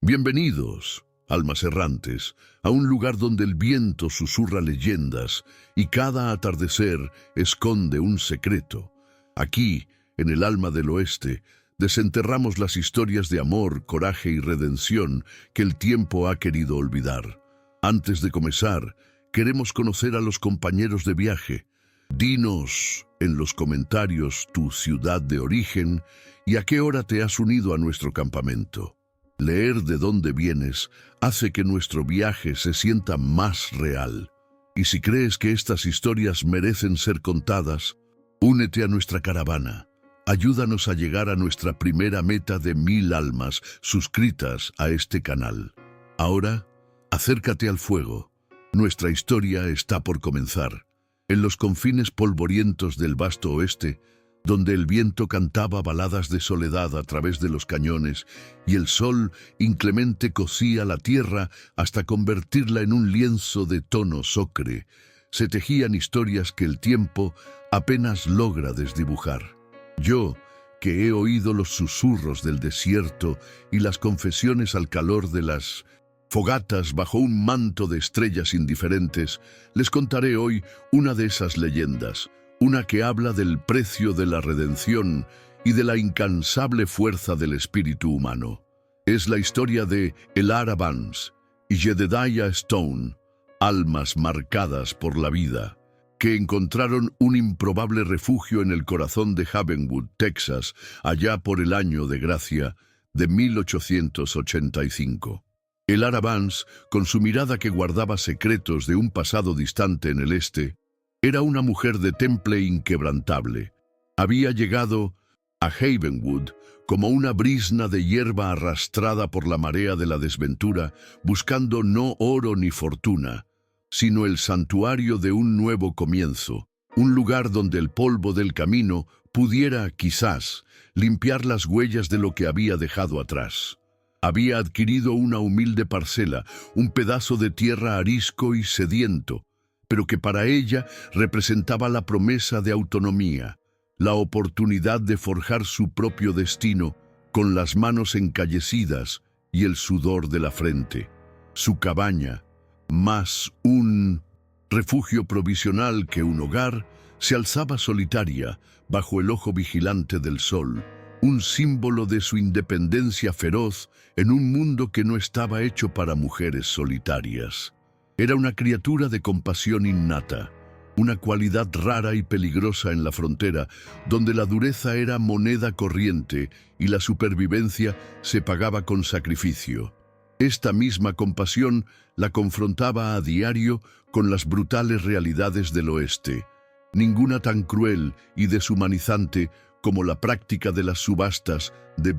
Bienvenidos, almas errantes, a un lugar donde el viento susurra leyendas y cada atardecer esconde un secreto. Aquí, en el alma del oeste, desenterramos las historias de amor, coraje y redención que el tiempo ha querido olvidar. Antes de comenzar, queremos conocer a los compañeros de viaje. Dinos en los comentarios tu ciudad de origen y a qué hora te has unido a nuestro campamento. Leer de dónde vienes hace que nuestro viaje se sienta más real. Y si crees que estas historias merecen ser contadas, únete a nuestra caravana. Ayúdanos a llegar a nuestra primera meta de 1000 almas suscritas a este canal. Ahora, acércate al fuego. Nuestra historia está por comenzar. En los confines polvorientos del vasto oeste, donde el viento cantaba baladas de soledad a través de los cañones y el sol inclemente cocía la tierra hasta convertirla en un lienzo de tonos ocre, se tejían historias que el tiempo apenas logra desdibujar. Yo, que he oído los susurros del desierto y las confesiones al calor de las fogatas bajo un manto de estrellas indiferentes, les contaré hoy una de esas leyendas, una que habla del precio de la redención y de la incansable fuerza del espíritu humano. Es la historia de El Arabans y Jedediah Stone, almas marcadas por la vida, que encontraron un improbable refugio en el corazón de Havenwood, Texas, allá por el año de gracia de 1885. El Arabans, con su mirada que guardaba secretos de un pasado distante en el este, era una mujer de temple inquebrantable. Había llegado a Havenwood como una brizna de hierba arrastrada por la marea de la desventura, buscando no oro ni fortuna, sino el santuario de un nuevo comienzo, un lugar donde el polvo del camino pudiera, quizás, limpiar las huellas de lo que había dejado atrás. Había adquirido una humilde parcela, un pedazo de tierra arisco y sediento, pero que para ella representaba la promesa de autonomía, la oportunidad de forjar su propio destino con las manos encallecidas y el sudor de la frente. Su cabaña, más un refugio provisional que un hogar, se alzaba solitaria bajo el ojo vigilante del sol, un símbolo de su independencia feroz en un mundo que no estaba hecho para mujeres solitarias. Era una criatura de compasión innata, una cualidad rara y peligrosa en la frontera, donde la dureza era moneda corriente y la supervivencia se pagaba con sacrificio. Esta misma compasión la confrontaba a diario con las brutales realidades del oeste, ninguna tan cruel y deshumanizante como la práctica de las subastas de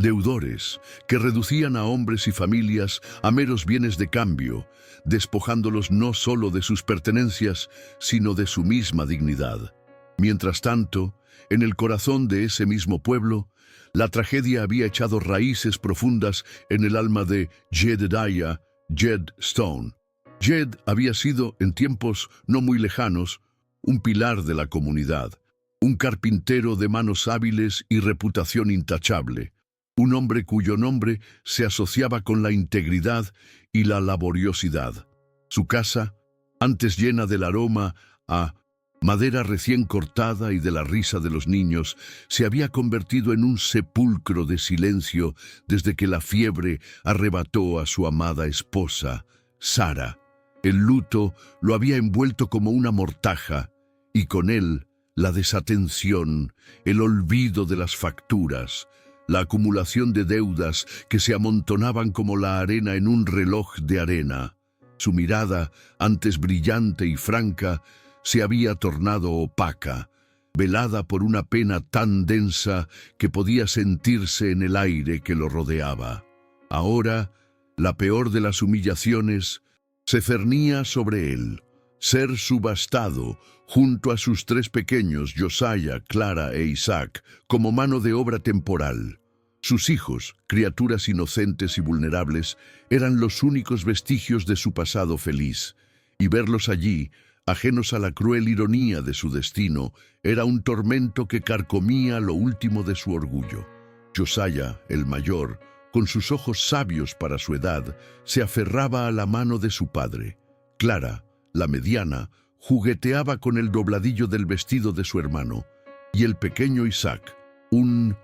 deudores que reducían a hombres y familias a meros bienes de cambio, despojándolos no solo de sus pertenencias, sino de su misma dignidad. Mientras tanto, en el corazón de ese mismo pueblo, la tragedia había echado raíces profundas en el alma de Jedediah "Jed" Stone. Jed había sido, en tiempos no muy lejanos, un pilar de la comunidad, un carpintero de manos hábiles y reputación intachable, un hombre cuyo nombre se asociaba con la integridad y la laboriosidad. Su casa, antes llena del aroma a madera recién cortada y de la risa de los niños, se había convertido en un sepulcro de silencio desde que la fiebre arrebató a su amada esposa, Sara. El luto lo había envuelto como una mortaja, y con él la desatención, el olvido de las facturas, la acumulación de deudas que se amontonaban como la arena en un reloj de arena. Su mirada, antes brillante y franca, se había tornado opaca, velada por una pena tan densa que podía sentirse en el aire que lo rodeaba. Ahora, la peor de las humillaciones se cernía sobre él: ser subastado junto a sus 3 pequeños, Josiah, Clara e Isaac, como mano de obra temporal. Sus hijos, criaturas inocentes y vulnerables, eran los únicos vestigios de su pasado feliz, y verlos allí, ajenos a la cruel ironía de su destino, era un tormento que carcomía lo último de su orgullo. Josiah, el mayor, Con sus ojos sabios para su edad, se aferraba a la mano de su padre. Clara, la mediana, jugueteaba con el dobladillo del vestido de su hermano, y el pequeño Isaac, un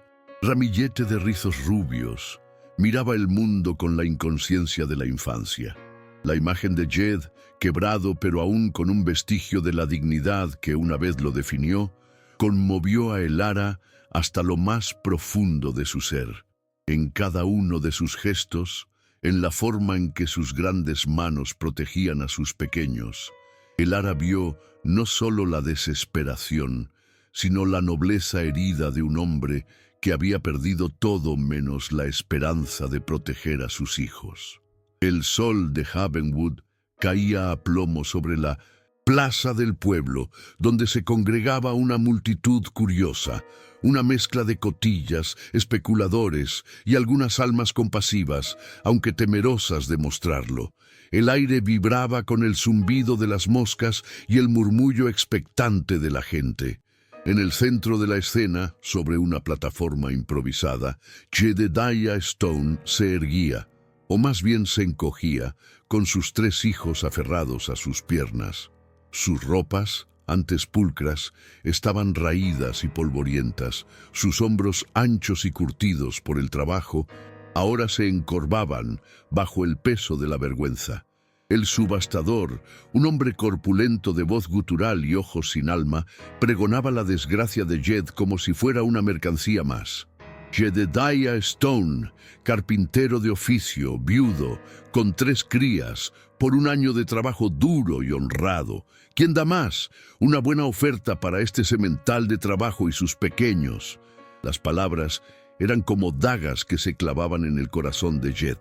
ramillete de rizos rubios, miraba el mundo con la inconsciencia de la infancia. La imagen de Jed, quebrado pero aún con un vestigio de la dignidad que una vez lo definió, conmovió a Elara hasta lo más profundo de su ser. En cada uno de sus gestos, en la forma en que sus grandes manos protegían a sus pequeños, Elara vio no solo la desesperación, sino la nobleza herida de un hombre que había perdido todo menos la esperanza de proteger a sus hijos. El sol de Havenwood caía a plomo sobre la plaza del pueblo, donde se congregaba una multitud curiosa, una mezcla de cotillas, especuladores y algunas almas compasivas, aunque temerosas de mostrarlo. El aire vibraba con el zumbido de las moscas y el murmullo expectante de la gente. En el centro de la escena, sobre una plataforma improvisada, Jedediah Stone se erguía, o más bien se encogía, con sus 3 hijos aferrados a sus piernas. Sus ropas, antes pulcras, estaban raídas y polvorientas. Sus hombros anchos y curtidos por el trabajo, ahora se encorvaban bajo el peso de la vergüenza. El subastador, un hombre corpulento de voz gutural y ojos sin alma, pregonaba la desgracia de Jed como si fuera una mercancía más. Jedediah Stone, carpintero de oficio, viudo, con 3 crías, por un año de trabajo duro y honrado. ¿Quién da más? Una buena oferta para este semental de trabajo y sus pequeños. Las palabras eran como dagas que se clavaban en el corazón de Jed,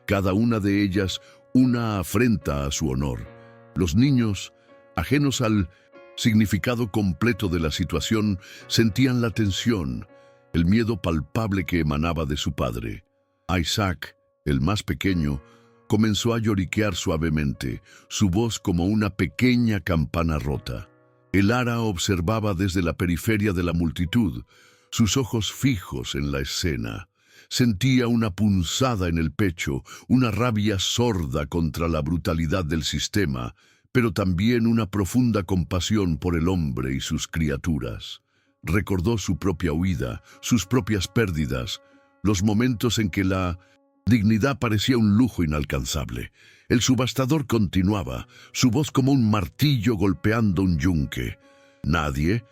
cada una de ellas una afrenta a su honor. Los niños, ajenos al significado completo de la situación, sentían la tensión, el miedo palpable que emanaba de su padre. Isaac, el más pequeño, comenzó a lloriquear suavemente, su voz como una pequeña campana rota. Elara observaba desde la periferia de la multitud, sus ojos fijos en la escena. Sentía una punzada en el pecho, una rabia sorda contra la brutalidad del sistema, pero también una profunda compasión por el hombre y sus criaturas. Recordó su propia huida, sus propias pérdidas, los momentos en que la dignidad parecía un lujo inalcanzable. El subastador continuaba, su voz como un martillo golpeando un yunque. Nadie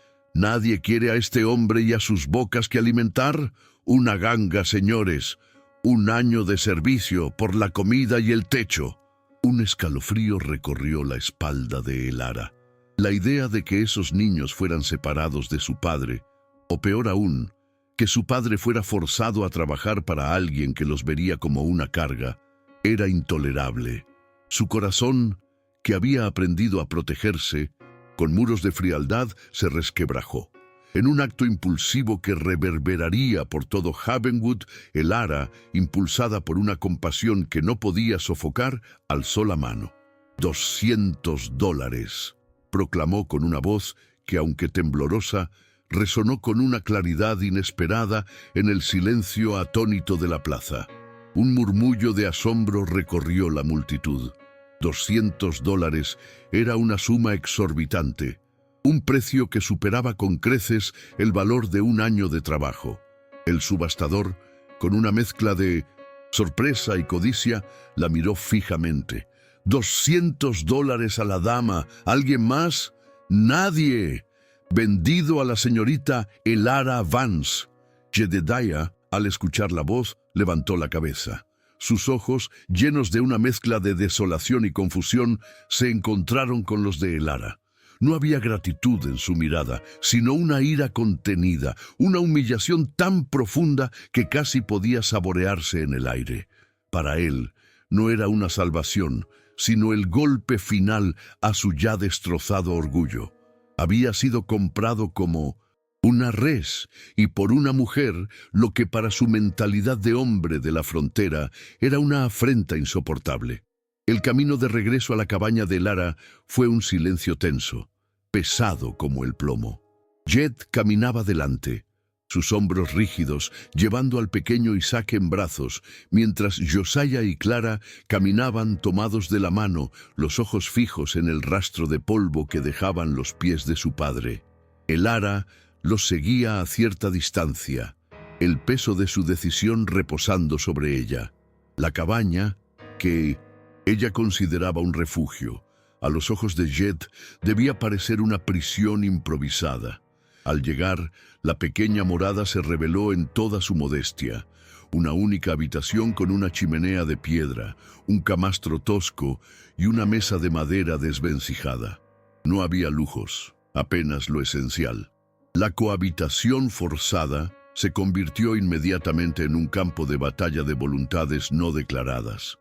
quiere a este hombre y a sus bocas que alimentar. Una ganga, señores. Un año de servicio por la comida y el techo. Un escalofrío recorrió la espalda de Elara. La idea de que esos niños fueran separados de su padre, o peor aún, que su padre fuera forzado a trabajar para alguien que los vería como una carga, era intolerable. Su corazón, que había aprendido a protegerse, con muros de frialdad, se resquebrajó. En un acto impulsivo que reverberaría por todo Havenwood, Elara, impulsada por una compasión que no podía sofocar, alzó la mano. $200, proclamó con una voz que, aunque temblorosa, resonó con una claridad inesperada en el silencio atónito de la plaza. Un murmullo de asombro recorrió la multitud. $200 era una suma exorbitante, un precio que superaba con creces el valor de un año de trabajo. El subastador, con una mezcla de sorpresa y codicia, la miró fijamente. $200 a la dama. ¿Alguien más? ¡Nadie! Vendido a la señorita Elara Vance. Jedediah, al escuchar la voz, levantó la cabeza. Sus ojos, llenos de una mezcla de desolación y confusión, se encontraron con los de Elara. No había gratitud en su mirada, sino una ira contenida, una humillación tan profunda que casi podía saborearse en el aire. Para él, no era una salvación, sino el golpe final a su ya destrozado orgullo. Había sido comprado como una res, y por una mujer, lo que para su mentalidad de hombre de la frontera era una afrenta insoportable. El camino de regreso a la cabaña de Elara fue un silencio tenso, pesado como el plomo. Jed caminaba delante, sus hombros rígidos, llevando al pequeño Isaac en brazos, mientras Josiah y Clara caminaban tomados de la mano, los ojos fijos en el rastro de polvo que dejaban los pies de su padre. Elara los seguía a cierta distancia, el peso de su decisión reposando sobre ella. La cabaña, que ella consideraba un refugio, a los ojos de Jed debía parecer una prisión improvisada. Al llegar, la pequeña morada se reveló en toda su modestia. Una única habitación con una chimenea de piedra, un camastro tosco y una mesa de madera desvencijada. No había lujos, apenas lo esencial. La cohabitación forzada se convirtió inmediatamente en un campo de batalla de voluntades no declaradas.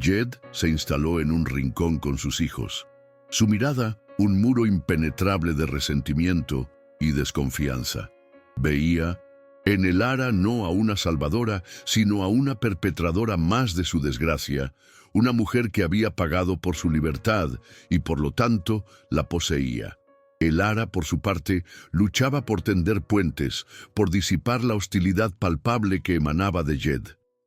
Jed se instaló en un rincón con sus hijos. Su mirada, un muro impenetrable de resentimiento y desconfianza. Veía en Elara no a una salvadora, sino a una perpetradora más de su desgracia, una mujer que había pagado por su libertad y por lo tanto la poseía. Elara, por su parte, luchaba por tender puentes, por disipar la hostilidad palpable que emanaba de Jed.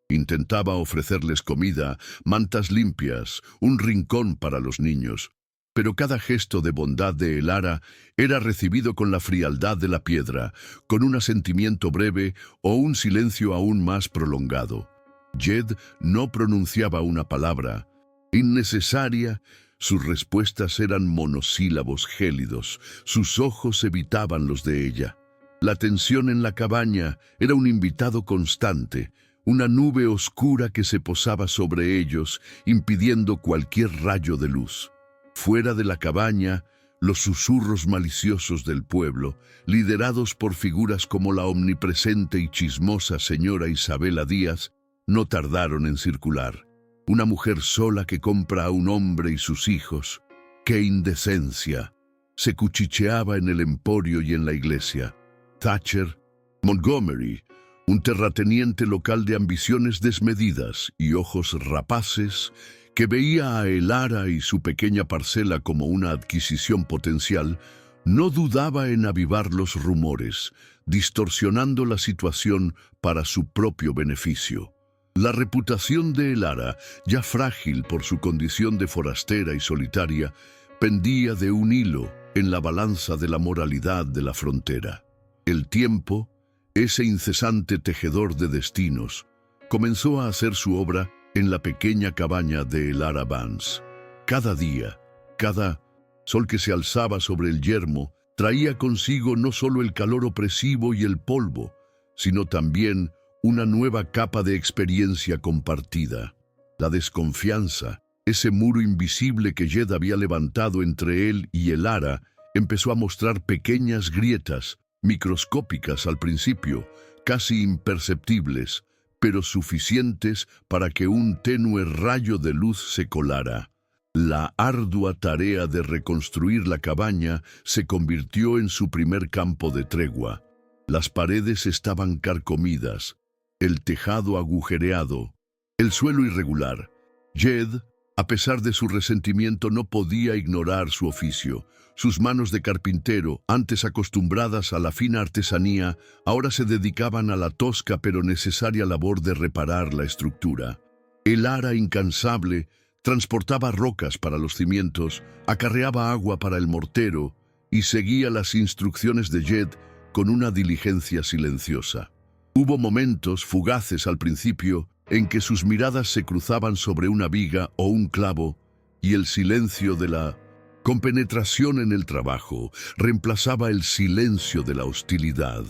Intentaba ofrecerles comida, mantas limpias, un rincón para los niños. Pero cada gesto de bondad de Elara era recibido con la frialdad de la piedra, con un asentimiento breve o un silencio aún más prolongado. Jed no pronunciaba una palabra. Innecesaria, sus respuestas eran monosílabos gélidos, sus ojos evitaban los de ella. La tensión en la cabaña era un invitado constante, una nube oscura que se posaba sobre ellos, impidiendo cualquier rayo de luz. Fuera de la cabaña, los susurros maliciosos del pueblo, liderados por figuras como la omnipresente y chismosa señora Isabela Díaz, no tardaron en circular. Una mujer sola que compra a un hombre y sus hijos. ¡Qué indecencia! Se cuchicheaba en el emporio y en la iglesia. Thatcher, Montgomery, un terrateniente local de ambiciones desmedidas y ojos rapaces, que veía a Elara y su pequeña parcela como una adquisición potencial, no dudaba en avivar los rumores, distorsionando la situación para su propio beneficio. La reputación de Elara, ya frágil por su condición de forastera y solitaria, pendía de un hilo en la balanza de la moralidad de la frontera. El tiempo, ese incesante tejedor de destinos, comenzó a hacer su obra en la pequeña cabaña de Elara Vance. Cada día, cada sol que se alzaba sobre el yermo, traía consigo no solo el calor opresivo y el polvo, sino también una nueva capa de experiencia compartida. La desconfianza, ese muro invisible que Jed había levantado entre él y Elara, empezó a mostrar pequeñas grietas, microscópicas al principio, casi imperceptibles, pero suficientes para que un tenue rayo de luz se colara. La ardua tarea de reconstruir la cabaña se convirtió en su primer campo de tregua. Las paredes estaban carcomidas, el tejado agujereado, el suelo irregular. Jed, a pesar de su resentimiento, no podía ignorar su oficio. Sus manos de carpintero, antes acostumbradas a la fina artesanía, ahora se dedicaban a la tosca pero necesaria labor de reparar la estructura. Elara, incansable, transportaba rocas para los cimientos, acarreaba agua para el mortero y seguía las instrucciones de Jed con una diligencia silenciosa. Hubo momentos fugaces al principio en que sus miradas se cruzaban sobre una viga o un clavo y el silencio de la compenetración en el trabajo reemplazaba el silencio de la hostilidad.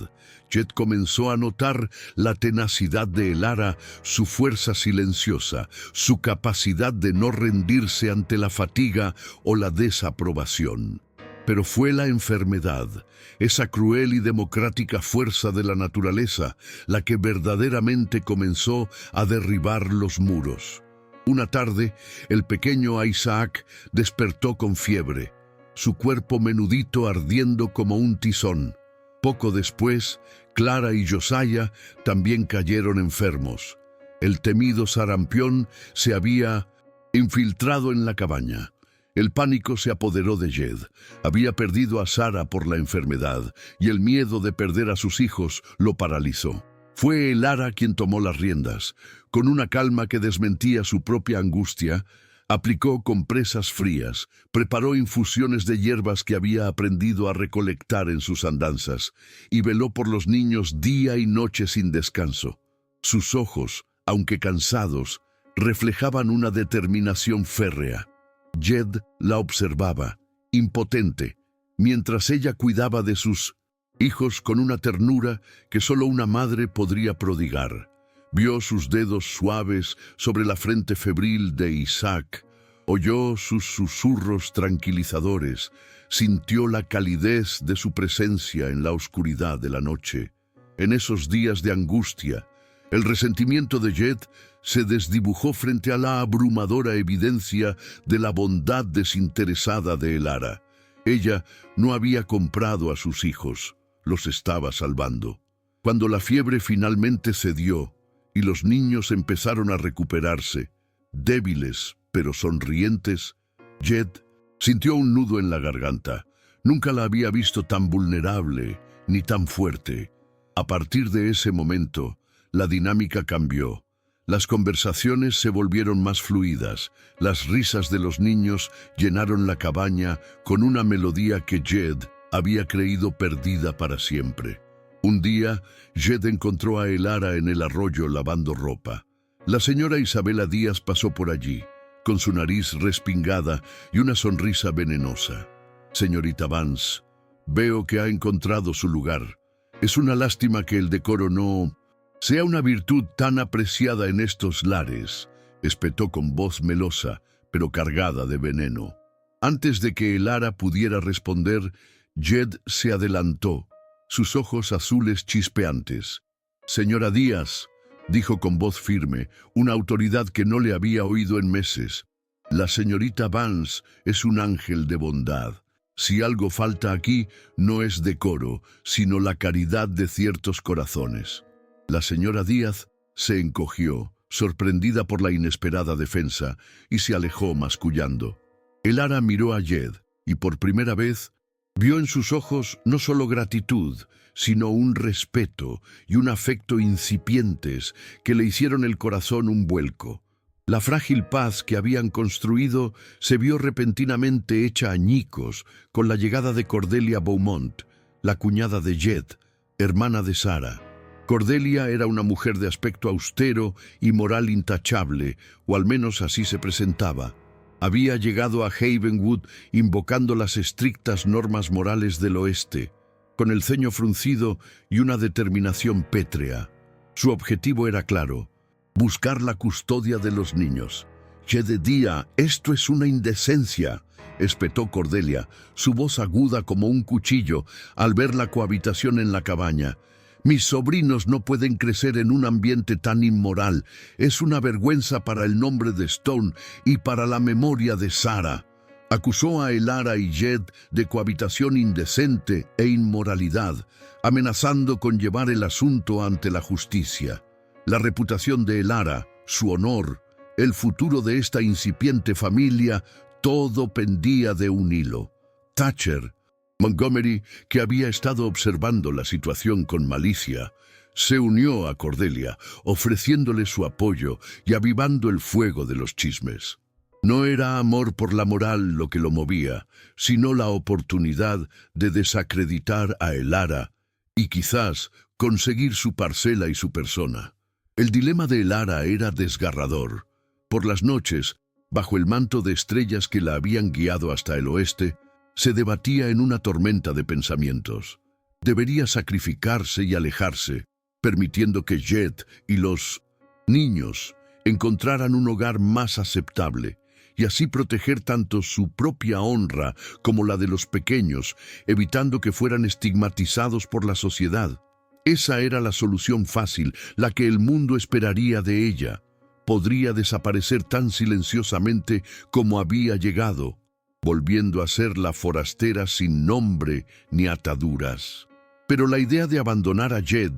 Jed comenzó a notar la tenacidad de Elara, su fuerza silenciosa, su capacidad de no rendirse ante la fatiga o la desaprobación. Pero fue la enfermedad, esa cruel y democrática fuerza de la naturaleza, la que verdaderamente comenzó a derribar los muros. Una tarde, el pequeño Isaac despertó con fiebre, su cuerpo menudito ardiendo como un tizón. Poco después, Clara y Josiah también cayeron enfermos. El temido sarampión se había infiltrado en la cabaña. El pánico se apoderó de Jed. Había perdido a Sara por la enfermedad y el miedo de perder a sus hijos lo paralizó. Fue Elara quien tomó las riendas. Con una calma que desmentía su propia angustia, aplicó compresas frías, preparó infusiones de hierbas que había aprendido a recolectar en sus andanzas y veló por los niños día y noche sin descanso. Sus ojos, aunque cansados, reflejaban una determinación férrea. Jed la observaba, impotente, mientras ella cuidaba de sus hijos con una ternura que solo una madre podría prodigar. Vio sus dedos suaves sobre la frente febril de Isaac, oyó sus susurros tranquilizadores, sintió la calidez de su presencia en la oscuridad de la noche. En esos días de angustia, el resentimiento de Jed se desdibujó frente a la abrumadora evidencia de la bondad desinteresada de Elara. Ella no había comprado a sus hijos, los estaba salvando. Cuando la fiebre finalmente cedió y los niños empezaron a recuperarse, débiles pero sonrientes, Jed sintió un nudo en la garganta. Nunca la había visto tan vulnerable ni tan fuerte. A partir de ese momento, la dinámica cambió. Las conversaciones se volvieron más fluidas, las risas de los niños llenaron la cabaña con una melodía que Jed había creído perdida para siempre. Un día, Jed encontró a Elara en el arroyo lavando ropa. La señora Isabela Díaz pasó por allí, con su nariz respingada y una sonrisa venenosa. «Señorita Vance, veo que ha encontrado su lugar. Es una lástima que el decoro no sea una virtud tan apreciada en estos lares», espetó con voz melosa, pero cargada de veneno. Antes de que Elara pudiera responder, Jed se adelantó, sus ojos azules chispeantes. «Señora Díaz», dijo con voz firme, una autoridad que no le había oído en meses, «la señorita Vance es un ángel de bondad. Si algo falta aquí, no es decoro, sino la caridad de ciertos corazones». La señora Díaz se encogió, sorprendida por la inesperada defensa, y se alejó mascullando. Elara miró a Jed, y por primera vez vio en sus ojos no solo gratitud, sino un respeto y un afecto incipientes que le hicieron el corazón un vuelco. La frágil paz que habían construido se vio repentinamente hecha añicos con la llegada de Cordelia Beaumont, la cuñada de Jed, hermana de Sara. Cordelia era una mujer de aspecto austero y moral intachable, o al menos así se presentaba. Había llegado a Havenwood invocando las estrictas normas morales del oeste, con el ceño fruncido y una determinación pétrea. Su objetivo era claro: buscar la custodia de los niños. «Jedediah, esto es una indecencia», espetó Cordelia, su voz aguda como un cuchillo al ver la cohabitación en la cabaña. «Mis sobrinos no pueden crecer en un ambiente tan inmoral. Es una vergüenza para el nombre de Stone y para la memoria de Sara». Acusó a Elara y Jed de cohabitación indecente e inmoralidad, amenazando con llevar el asunto ante la justicia. La reputación de Elara, su honor, el futuro de esta incipiente familia, todo pendía de un hilo. Thatcher, Montgomery, que había estado observando la situación con malicia, se unió a Cordelia, ofreciéndole su apoyo y avivando el fuego de los chismes. No era amor por la moral lo que lo movía, sino la oportunidad de desacreditar a Elara y quizás conseguir su parcela y su persona. El dilema de Elara era desgarrador. Por las noches, bajo el manto de estrellas que la habían guiado hasta el oeste, se debatía en una tormenta de pensamientos. Debería sacrificarse y alejarse, permitiendo que Jed y los niños encontraran un hogar más aceptable, y así proteger tanto su propia honra como la de los pequeños, evitando que fueran estigmatizados por la sociedad. Esa era la solución fácil, la que el mundo esperaría de ella. Podría desaparecer tan silenciosamente como había llegado, volviendo a ser la forastera sin nombre ni ataduras. Pero la idea de abandonar a Jed,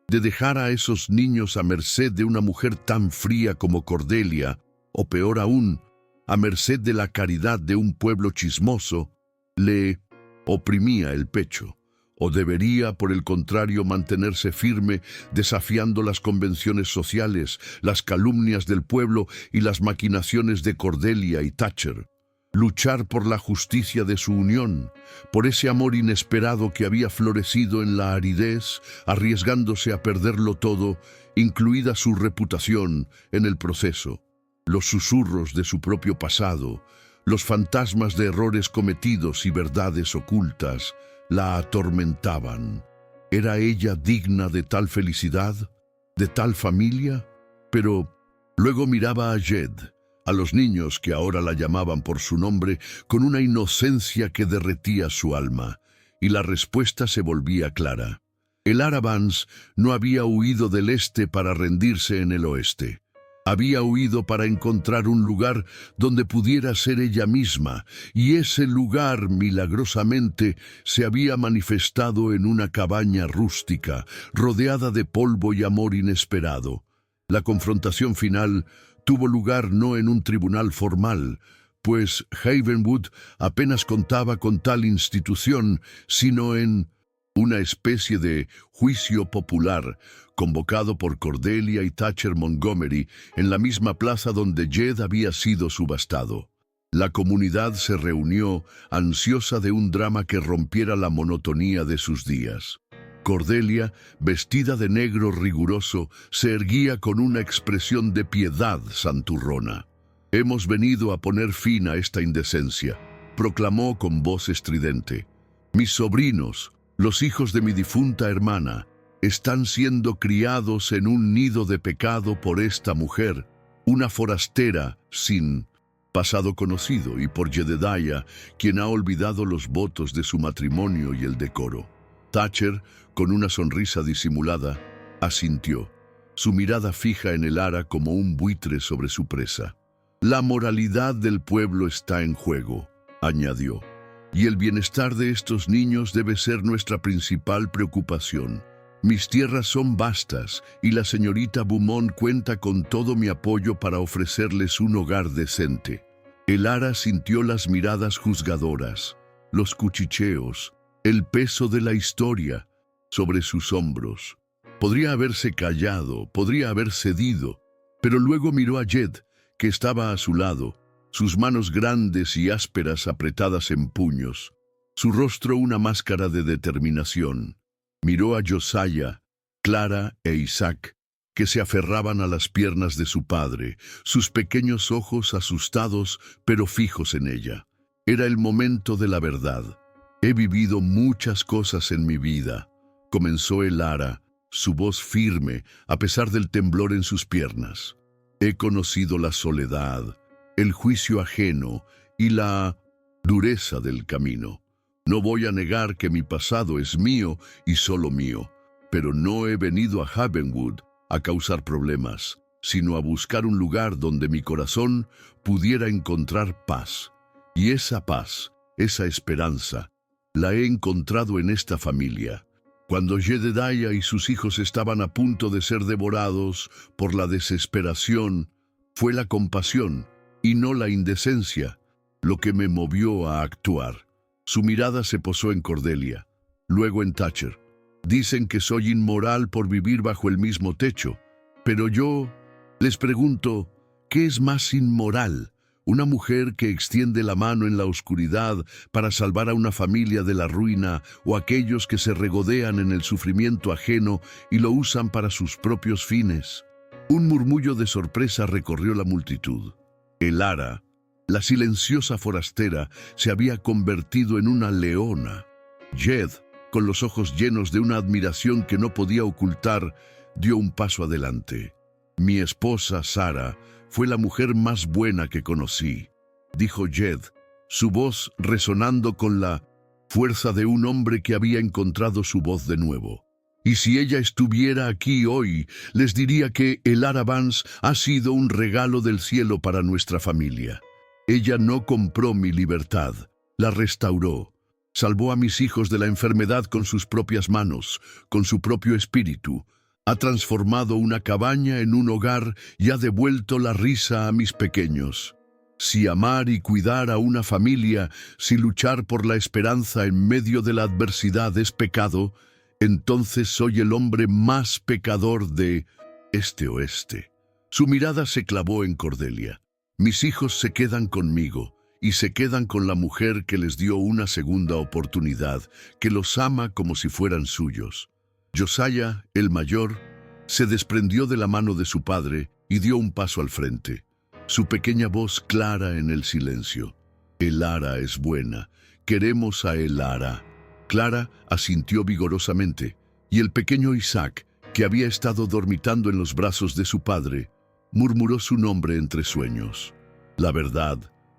de dejar a esos niños a merced de una mujer tan fría como Cordelia, o peor aún, a merced de la caridad de un pueblo chismoso, le oprimía el pecho, o debería, por el contrario, mantenerse firme, desafiando las convenciones sociales, las calumnias del pueblo y las maquinaciones de Cordelia y Thatcher. Luchar por la justicia de su unión, por ese amor inesperado que había florecido en la aridez, arriesgándose a perderlo todo, incluida su reputación, en el proceso. Los susurros de su propio pasado, los fantasmas de errores cometidos y verdades ocultas, la atormentaban. ¿Era ella digna de tal felicidad, de tal familia? Pero luego miraba a Jed, a los niños que ahora la llamaban por su nombre, con una inocencia que derretía su alma, y la respuesta se volvía clara. El Arrabans no había huido del este para rendirse en el oeste. Había huido para encontrar un lugar donde pudiera ser ella misma, y ese lugar, milagrosamente, se había manifestado en una cabaña rústica, rodeada de polvo y amor inesperado. La confrontación final tuvo lugar no en un tribunal formal, pues Havenwood apenas contaba con tal institución, sino en una especie de juicio popular, convocado por Cordelia y Thatcher Montgomery en la misma plaza donde Jed había sido subastado. La comunidad se reunió, ansiosa de un drama que rompiera la monotonía de sus días. Cordelia, vestida de negro riguroso, se erguía con una expresión de piedad santurrona. «Hemos venido a poner fin a esta indecencia», proclamó con voz estridente. «Mis sobrinos, los hijos de mi difunta hermana, están siendo criados en un nido de pecado por esta mujer, una forastera sin pasado conocido, y por Jedediah, quien ha olvidado los votos de su matrimonio y el decoro». Thatcher, con una sonrisa disimulada, asintió, su mirada fija en el ara como un buitre sobre su presa. «La moralidad del pueblo está en juego», añadió, «y el bienestar de estos niños debe ser nuestra principal preocupación. Mis tierras son vastas y la señorita Beaumont cuenta con todo mi apoyo para ofrecerles un hogar decente». El ara sintió las miradas juzgadoras, los cuchicheos, el peso de la historia sobre sus hombros. Podría haberse callado, podría haber cedido, pero luego miró a Jed, que estaba a su lado, sus manos grandes y ásperas apretadas en puños, su rostro una máscara de determinación. Miró a Josiah, Clara e Isaac, que se aferraban a las piernas de su padre, sus pequeños ojos asustados pero fijos en ella. Era el momento de la verdad. «He vivido muchas cosas en mi vida», comenzó el ara, su voz firme a pesar del temblor en sus piernas. «He conocido la soledad, el juicio ajeno y la dureza del camino. No voy a negar que mi pasado es mío y solo mío, pero no he venido a Havenwood a causar problemas, sino a buscar un lugar donde mi corazón pudiera encontrar paz. Y esa paz, esa esperanza, la he encontrado en esta familia. Cuando Jedediah y sus hijos estaban a punto de ser devorados por la desesperación, fue la compasión, y no la indecencia, lo que me movió a actuar». Su mirada se posó en Cordelia, luego en Thatcher. «Dicen que soy inmoral por vivir bajo el mismo techo, pero yo les pregunto, ¿qué es más inmoral? ¿Una mujer que extiende la mano en la oscuridad para salvar a una familia de la ruina, o aquellos que se regodean en el sufrimiento ajeno y lo usan para sus propios fines?» Un murmullo de sorpresa recorrió la multitud. El ara, la silenciosa forastera, se había convertido en una leona. Jed, con los ojos llenos de una admiración que no podía ocultar, dio un paso adelante. «Mi esposa, Sarah, fue la mujer más buena que conocí», dijo Jed, su voz resonando con la fuerza de un hombre que había encontrado su voz de nuevo. «Y si ella estuviera aquí hoy, les diría que el Arrabans ha sido un regalo del cielo para nuestra familia. Ella no compró mi libertad, la restauró. Salvó a mis hijos de la enfermedad con sus propias manos, con su propio espíritu. Ha transformado una cabaña en un hogar y ha devuelto la risa a mis pequeños». Si amar y cuidar a una familia, si luchar por la esperanza en medio de la adversidad es pecado, entonces soy el hombre más pecador de este oeste. Su mirada se clavó en Cordelia. Mis hijos se quedan conmigo y se quedan con la mujer que les dio una segunda oportunidad, que los ama como si fueran suyos. Josiah, el mayor, se desprendió de la mano de su padre y dio un paso al frente. Su pequeña voz clara en el silencio. Elara es buena. Queremos a Elara. Clara asintió vigorosamente, y el pequeño Isaac, que había estado dormitando en los brazos de su padre, murmuró su nombre entre sueños. La verdad,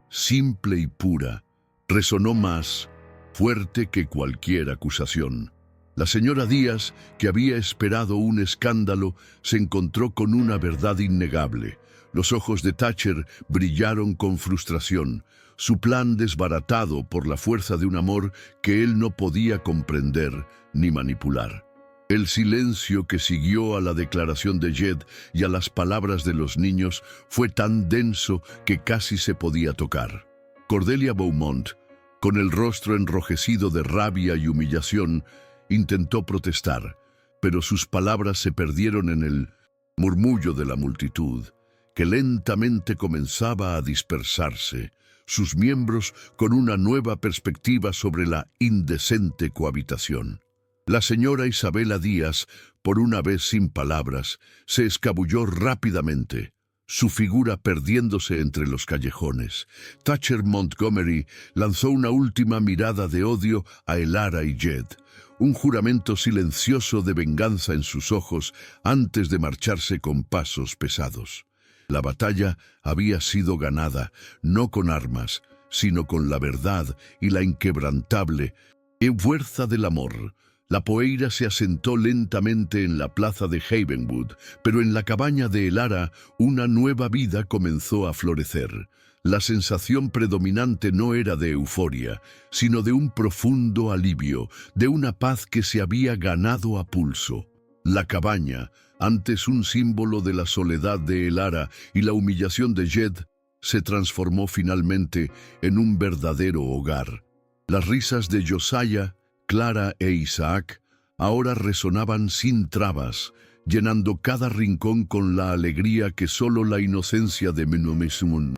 simple y pura, resonó más fuerte que cualquier acusación. La señora Díaz, que había esperado un escándalo, se encontró con una verdad innegable. Los ojos de Thatcher brillaron con frustración, su plan desbaratado por la fuerza de un amor que él no podía comprender ni manipular. El silencio que siguió a la declaración de Jed y a las palabras de los niños fue tan denso que casi se podía tocar. Cordelia Beaumont, con el rostro enrojecido de rabia y humillación, intentó protestar, pero sus palabras se perdieron en el murmullo de la multitud, que lentamente comenzaba a dispersarse, sus miembros con una nueva perspectiva sobre la indecente cohabitación. La señora Isabela Díaz, por una vez sin palabras, se escabulló rápidamente, su figura perdiéndose entre los callejones. Thatcher Montgomery lanzó una última mirada de odio a Elara y Jed, un juramento silencioso de venganza en sus ojos antes de marcharse con pasos pesados. La batalla había sido ganada, no con armas, sino con la verdad y la inquebrantable fuerza del amor. La poeira se asentó lentamente en la plaza de Havenwood, pero en la cabaña de Elara una nueva vida comenzó a florecer. La sensación predominante no era de euforia, sino de un profundo alivio, de una paz que se había ganado a pulso. La cabaña, antes un símbolo de la soledad de Elara y la humillación de Jed, se transformó finalmente en un verdadero hogar. Las risas de Josiah, Clara e Isaac ahora resonaban sin trabas, llenando cada rincón con la alegría que solo la inocencia de Menomesumun,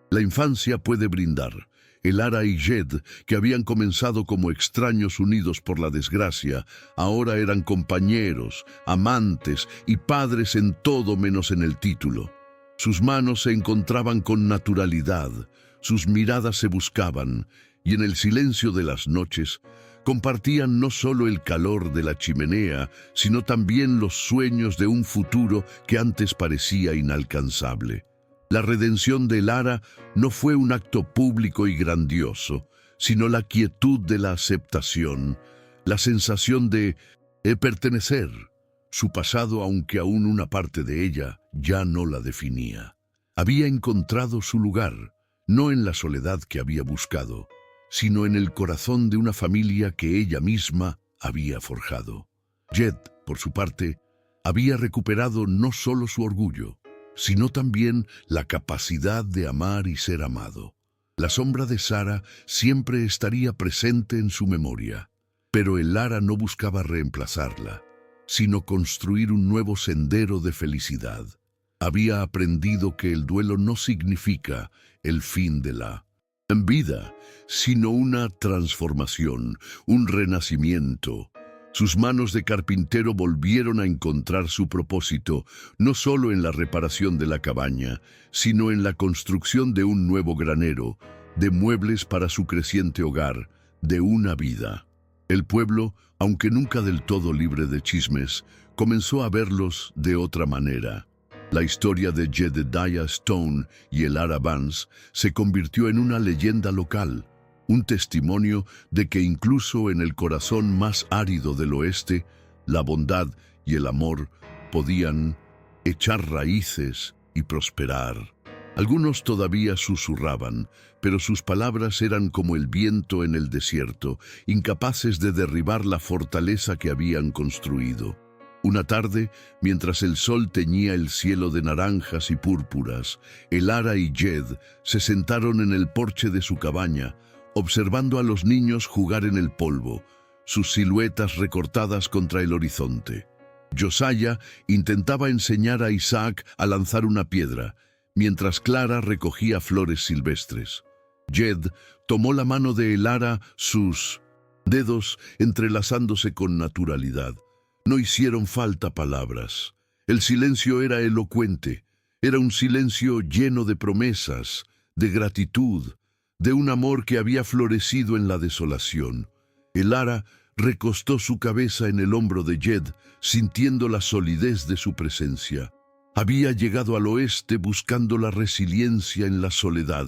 la infancia, puede brindar. Elara y Jed, que habían comenzado como extraños unidos por la desgracia, ahora eran compañeros, amantes y padres en todo menos en el título. Sus manos se encontraban con naturalidad, sus miradas se buscaban, y en el silencio de las noches compartían no solo el calor de la chimenea, sino también los sueños de un futuro que antes parecía inalcanzable. La redención de Elara no fue un acto público y grandioso, sino la quietud de la aceptación, la sensación de pertenecer. Su pasado, aunque aún una parte de ella, ya no la definía. Había encontrado su lugar, no en la soledad que había buscado, sino en el corazón de una familia que ella misma había forjado. Jed, por su parte, había recuperado no solo su orgullo, sino también la capacidad de amar y ser amado. La sombra de Sarah siempre estaría presente en su memoria, pero Elara no buscaba reemplazarla, sino construir un nuevo sendero de felicidad. Había aprendido que el duelo no significa el fin de la vida, sino una transformación, un renacimiento. Sus manos de carpintero volvieron a encontrar su propósito, no solo en la reparación de la cabaña, sino en la construcción de un nuevo granero, de muebles para su creciente hogar, de una vida. El pueblo, aunque nunca del todo libre de chismes, comenzó a verlos de otra manera. La historia de Jedediah Stone y Elara Vance se convirtió en una leyenda local, un testimonio de que incluso en el corazón más árido del oeste, la bondad y el amor podían echar raíces y prosperar. Algunos todavía susurraban, pero sus palabras eran como el viento en el desierto, incapaces de derribar la fortaleza que habían construido. Una tarde, mientras el sol teñía el cielo de naranjas y púrpuras, Elara y Jed se sentaron en el porche de su cabaña, observando a los niños jugar en el polvo, sus siluetas recortadas contra el horizonte. Josiah intentaba enseñar a Isaac a lanzar una piedra, mientras Clara recogía flores silvestres. Jed tomó la mano de Elara, sus dedos entrelazándose con naturalidad. No hicieron falta palabras. El silencio era elocuente. Era un silencio lleno de promesas, de gratitud, de un amor que había florecido en la desolación. Elara recostó su cabeza en el hombro de Jed, sintiendo la solidez de su presencia. Había llegado al oeste buscando la resiliencia en la soledad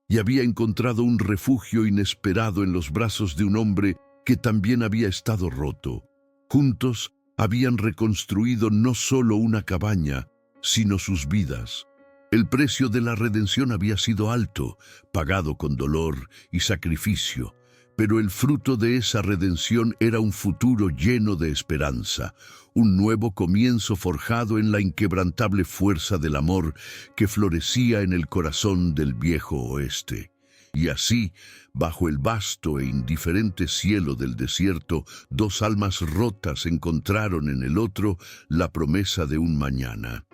y había encontrado un refugio inesperado en los brazos de un hombre que también había estado roto. Juntos habían reconstruido no solo una cabaña, sino sus vidas. El precio de la redención había sido alto, pagado con dolor y sacrificio, pero el fruto de esa redención era un futuro lleno de esperanza, un nuevo comienzo forjado en la inquebrantable fuerza del amor que florecía en el corazón del viejo oeste. Y así, bajo el vasto e indiferente cielo del desierto, dos almas rotas encontraron en el otro la promesa de un mañana.